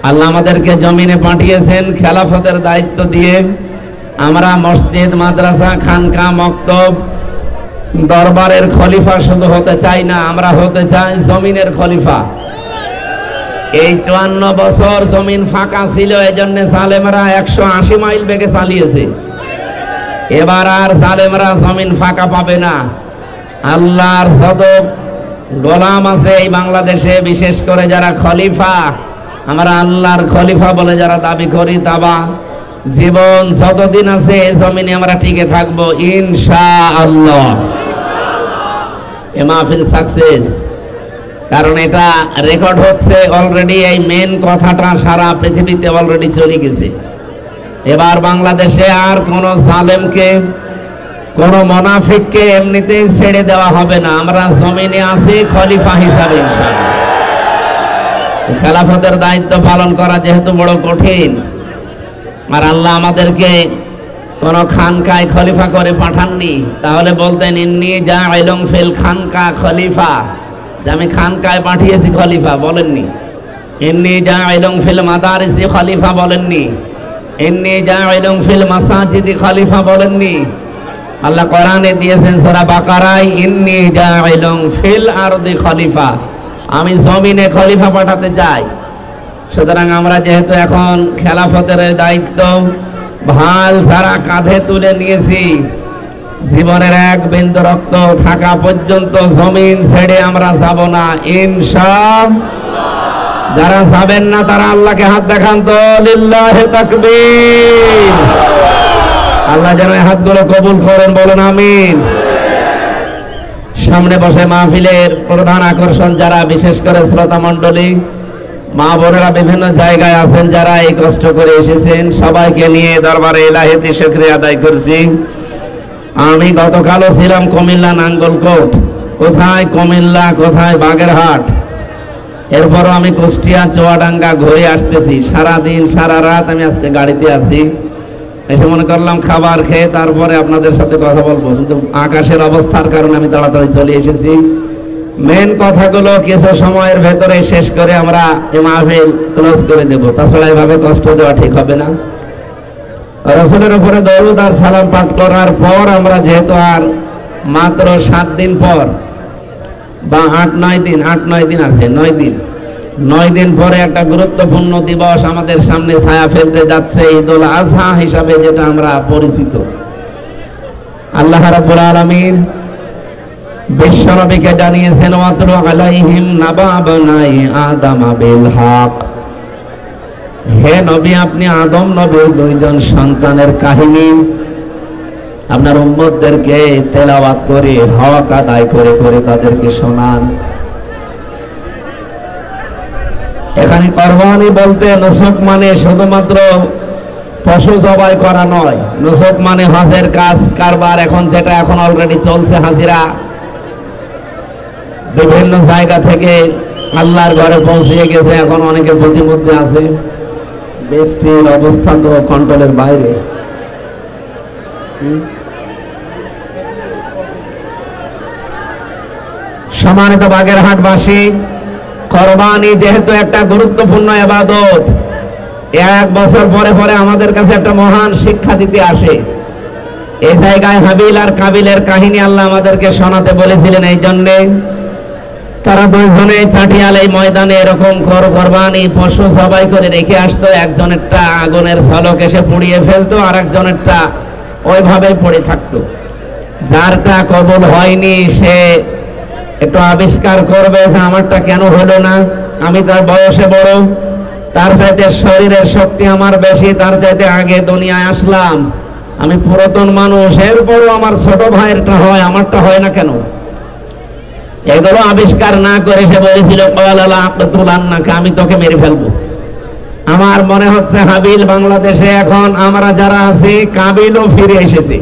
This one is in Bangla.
আল্লাহ আমাদেরকে জমিনে পাঠিয়েছেন খেলাফতের দায়িত্ব দিয়ে। আমরা মসজিদ, মাদ্রাসা, খানকা, মক্তব, দরবারের খলিফা শুধু হতে চাই না, আমরা হতে চাই জমিনের খলিফা। এই 54 বছর জমিন ফাঁকা ছিল, এজন্য জালেমরা 180 মাইল বেগে চালিয়েছে। এবার আর জালেমরা জমিন ফাঁকা পাবে না। আল্লাহর যত গোলাম আছে এই বাংলাদেশে, বিশেষ করে যারা খলিফা, আমরা আল্লাহর খলিফা বলে যারা দাবি করি, তাবা জীবন যতদিন আছে এই জমিনে আমরা টিকে থাকবো ইনশাআল্লাহ। এ মাহফিল সাকসেস, কারণ এটা রেকর্ড হচ্ছে অলরেডি। এই মেন কথাটা সারা পৃথিবীতে অলরেডি চলে গেছে। এবার বাংলাদেশে আর কোন জালেমকে, কোন মুনাফিককে এমনিতেই ছেড়ে দেওয়া হবে না। আমরা জমিনে আছি খলিফা হিসাবে ইনশাআল্লাহ। খেলাফতের দায়িত্ব পালন করা যেহেতু বড় কঠিন, আর আল্লাহ আমাদেরকে কোন খানকায় খলিফা করে পাঠাননি, তাহলে বলতেন ইন্নী জাইলুন ফিল খানকা খলিফা, যে আমি খানকায় পাঠিয়েছি খলিফা, বলেননি। ইন্নী জাইলুন ফিল মাদারিসি খলিফা বলেননি। ইন্নী জাইলুন ফিল মাসাজিদি খলিফা বলেননি। আল্লাহ কোরআনে দিয়েছেন সূরা বাকারায়, ইন্নী জাইলুন ফিল আরদি খলিফা, আমি জমিনে খলিফা পাঠাতে চাই। সুতরাং আমরা যেহেতু এখন খেলাফতের দায়িত্ব ভাল সারা কাঁধে তুলে নিয়েছি, জীবনের এক বিন্দু রক্ত থাকা পর্যন্ত জমিন ছেড়ে আমরা যাব না ইনশাআল্লাহ। যারা যাবেন না তারা আল্লাহকে হাত দেখান তো, লিল্লাহি তাকবীর। আল্লাহ যেন এই হাতগুলো কবুল করেন, বলেন আমিন। সামনে বসে মাহফিলের প্রধান আকর্ষণ যারা, বিশেষ করে শ্রোতা মণ্ডলী, মা বোনেরা বিভিন্ন জায়গায় আছেন, যারা এই কষ্ট করে এসেছেন, সবাইকে নিয়ে দরবারে ইলাহিতে শুকরিয়া আদায় করছি। আমি গতকালও ছিলাম কুমিল্লা নাঙ্গলকোট, কোথায় কুমিল্লা, কোথায় বাগেরহাট, এরপরও আমি কুষ্টিয়া চুয়াডাঙ্গা ঘুরে আসতেছি। সারাদিন সারা রাত আমি আজকে গাড়িতে আছি। এসে মনে করলাম খাবার খেয়ে তারপরে আপনাদের সাথে কথা বলবো, কিন্তু আকাশের অবস্থার কারণে আমি তাড়াতাড়ি চলে এসেছি। মেন কথাগুলো কিছু সময়ের ভেতরে শেষ করে আমরা এই মাহফিল ক্লোজ করে দেব, তাছাড়া এভাবে কষ্ট দেওয়া ঠিক হবে না। রাসূলের উপরে দরুদ আর সালাম পাঠ করার পর আমরা যেহেতু আর মাত্র 7 দিন পর বা 8-9 দিন আছে, 9 দিন পরে একটা গুরুত্বপূর্ণ দিবস আমাদের সামনে ছায়া ফেলতে যাচ্ছে, ঈদুল আজহা হিসাবে যেটা আমরা পরিচিত। আল্লাহ রাব্বুল আলামিন বিশ্বনবীকে জানিয়েছেন, ওয়াতলু আলাইহিম নাবা বানাই আদম বিল হক। হে নবী, আপনি আদম নবীর 2 সন্তানের কাহিনী আপনার উম্মতদেরকে তেলাওয়াত করে, হক আদায় করে করে তাদেরকে শোনান। এখানে কুরবানি বলতে নুসুক মানে শুধুমাত্র পশু জবাই করা নয়, নুসুক মানে হজের কাজ কারবার, এখন যেটা এখন অলরেডি চলছে। হাজিরা বিভিন্ন জায়গা থেকে আল্লাহর ঘরে পৌঁছে গেছে, এখন অনেকে প্রতিমধ্যে আছে। বৃষ্টির অবস্থা তো কন্ট্রোলের বাইরে। সম্মানিত বাগেরহাটবাসী, কুরবানি যেহেতু একটা গুরুত্বপূর্ণ ইবাদত, 1 বছর পরে পরে আমাদের কাছে একটা মহান শিক্ষা দিতে আসে। এই জায়গায় হাবিল আর কাবিলের কাহিনী আল্লাহ আমাদেরকে শোনাতে বলেছিলেন। এই জন্যে তারা 2 জনে চাটিয়াল এই ময়দানে এরকম কুরবানি পশু জবাই করে রেখে আসতো। একজনেরটা আগুনের ঝলক এসে পুড়িয়ে ফেলতো, আর একজনেরটা ওইভাবে পড়ে থাকতো। যারটা কবুল হয়নি সে একটু আবিষ্কার করবে যে আমারটা কেন হলো না। আমি তার বয়সে বড়, তার চাইতে শরীরের শক্তি আমার বেশি, তার চাইতে আগে দুনিয়ায় আসলাম, আমি পুরাতন মানুষ, এরপরও আমার ছোট ভাইয়েরটা হয়, আমারটা হয় না কেন? এগুলো আবিষ্কার না করে সে বলেছিল, আমি তোকে মেরে ফেলবো। আমার মনে হচ্ছে হাবিল বাংলাদেশে এখন আমরা যারা আছি, কাবিলও ফিরে এসেছে।